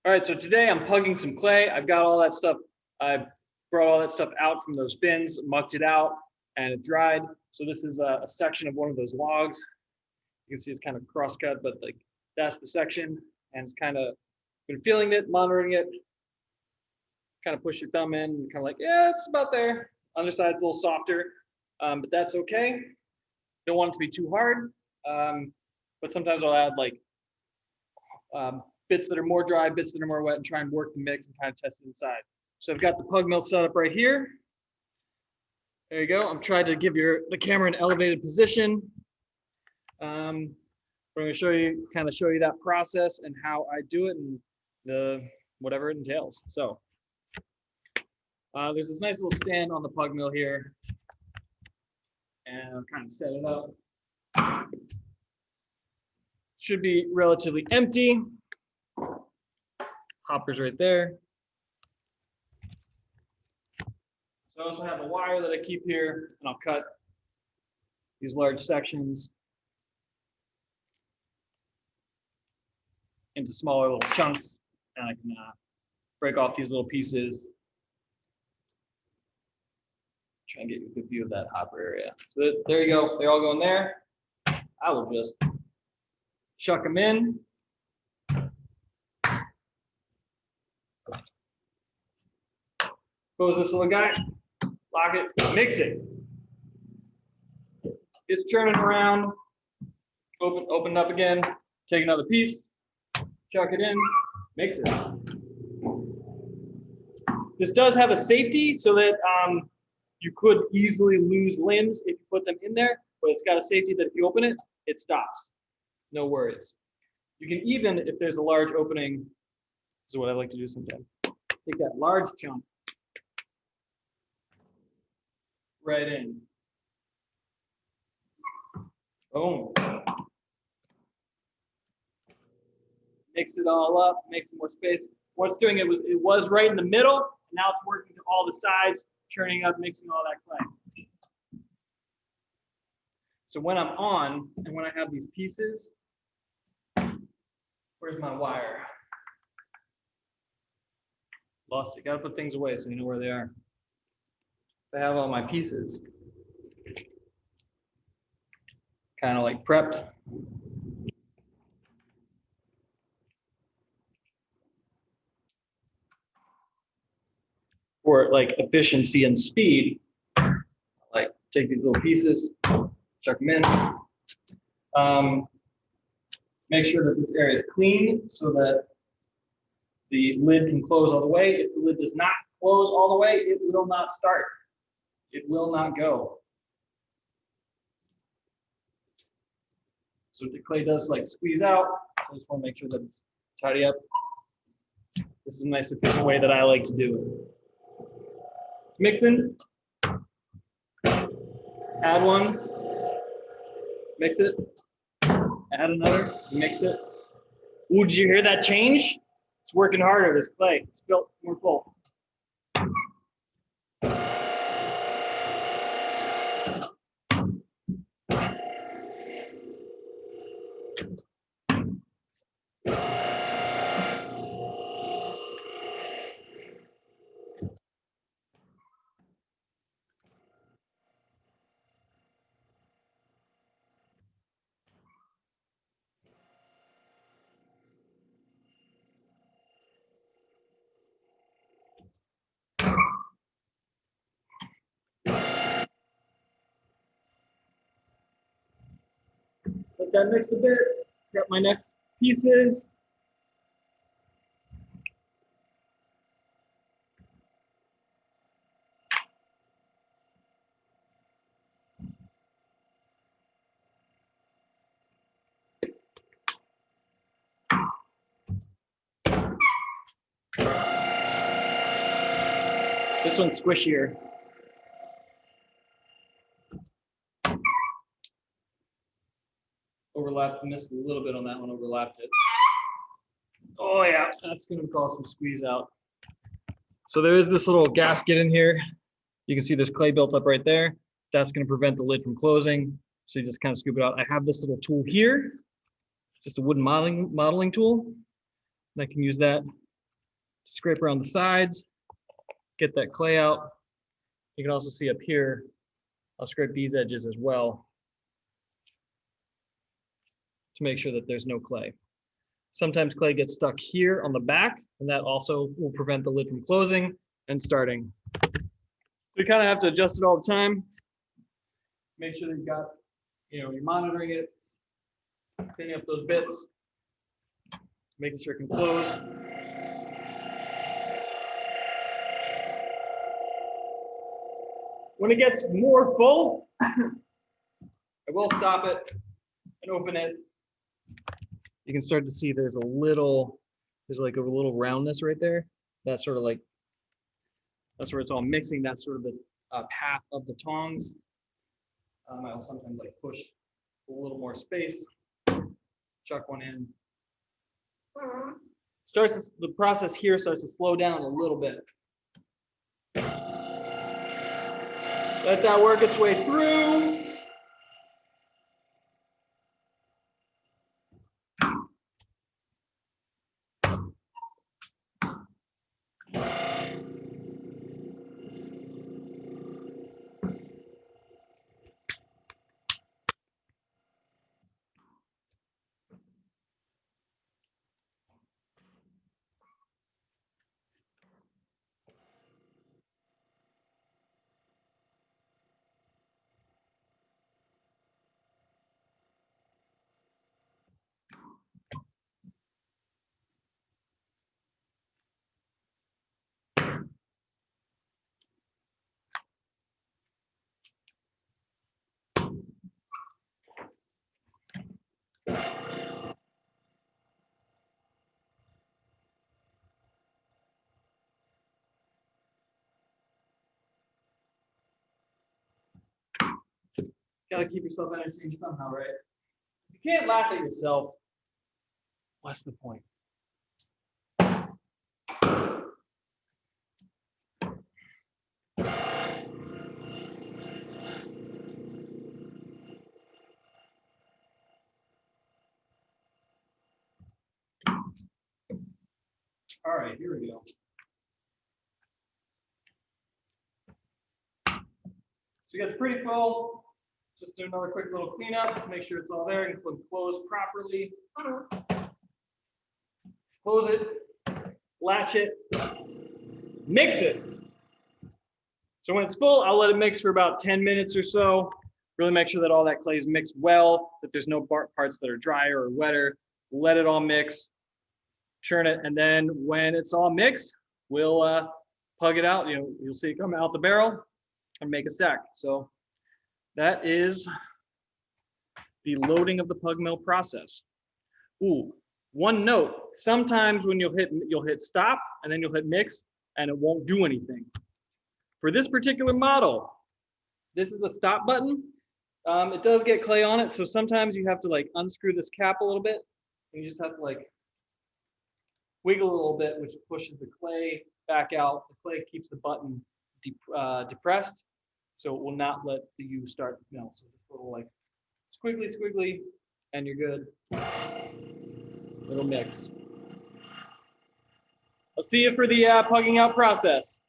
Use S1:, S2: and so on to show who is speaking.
S1: All right, so today I'm pugging some clay. I've got all that stuff. I brought all that stuff out from those bins, mucked it out, and it dried. So this is a section of one of those logs. You can see it's kind of cross-cut, but like that's the section, and it's kind of been feeling it, monitoring it. Kind of push your thumb in, and kind of like, yeah, it's about there. Underside's a little softer, but that's okay. Don't want it to be too hard, but sometimes I'll add like bits that are more dry, bits that are more wet, and try and work the mix and kind of test it inside. So I've got the pug mill set up right here. There you go. I'm trying to give the camera an elevated position. I'm going to show you that process and how I do it and whatever it entails. So there's this nice little stand on the pug mill here, and I'll kind of set it up. Should be relatively empty. Hopper's right there. So I also have a wire that I keep here, and I'll cut these large sections into smaller little chunks, and I can break off these little pieces. Try and get you a good view of that hopper area. So there you go. They're all going there. I will just chuck them in. Close this little guy, lock it, mix it. It's churning around. Open up again. Take another piece, chuck it in, mix it. This does have a safety so that you could easily lose limbs if you put them in there, but it's got a safety that if you open it, it stops. No worries. You can even, if there's a large opening, this is what I like to do sometimes, take that large chunk right in. Boom. Mix it all up, make some more space. What's doing it was right in the middle, and now it's working to all the sides, churning up, mixing all that clay. So when I'm on, and when I have these pieces, where's my wire? Lost it. Gotta put things away so you know where they are. I have all my pieces kind of like prepped. For like efficiency and speed, like take these little pieces, chuck them in. Make sure that this area is clean so that the lid can close all the way. If the lid does not close all the way, it will not start. It will not go. So the clay does like squeeze out. So I just want to make sure that it's tidy up. This is a nice efficient way that I like to do it. Mixing. Add one. Mix it. Add another. Mix it. Ooh, did you hear that change? It's working harder, this clay. It's built more full. Let that mix a bit. Got my next pieces. This one's squishier. Overlapped, missed a little bit on that one, overlapped it. Oh yeah, that's gonna cause some squeeze out. So there is this little gasket in here. You can see there's clay built up right there. That's gonna prevent the lid from closing. So you just kind of scoop it out. I have this little tool here, just a wooden modeling tool. And I can use that Scrape around the sides, get that clay out. You can also see up here, I'll scrape these edges as well to make sure that there's no clay. Sometimes clay gets stuck here on the back, and that also will prevent the lid from closing and starting. We kind of have to adjust it all the time. Make sure that you've got, you're monitoring it, cleaning up those bits, making sure it can close. When it gets more full, I will stop it and open it. You can start to see there's like a little roundness right there. That's sort of like, that's where it's all mixing. That's sort of the path of the tongs. I'll sometimes like push a little more space, chuck one in. The process here starts to slow down a little bit. Let that work its way through. Gotta keep yourself entertained somehow, right? If you can't laugh at yourself, what's the point? All right, here we go. So you guys are pretty full. Just do another quick little cleanup, make sure it's all there and close properly. Close it, latch it, mix it. So when it's full, I'll let it mix for about 10 minutes or so. Really make sure that all that clay is mixed well, that there's no parts that are drier or wetter. Let it all mix, churn it, and then when it's all mixed, we'll pug it out. You'll see it come out the barrel and make a stack. So that is the loading of the pug mill process. Ooh, one note, sometimes when you'll hit stop and then you'll hit mix and it won't do anything. For this particular model, this is the stop button. It does get clay on it, so sometimes you have to like unscrew this cap a little bit, and you just have to like wiggle a little bit, which pushes the clay back out. The clay keeps the button depressed, so it will not let the U start to melt. So just a little like squiggly, and you're good. It'll mix. I'll see you for the pugging out process.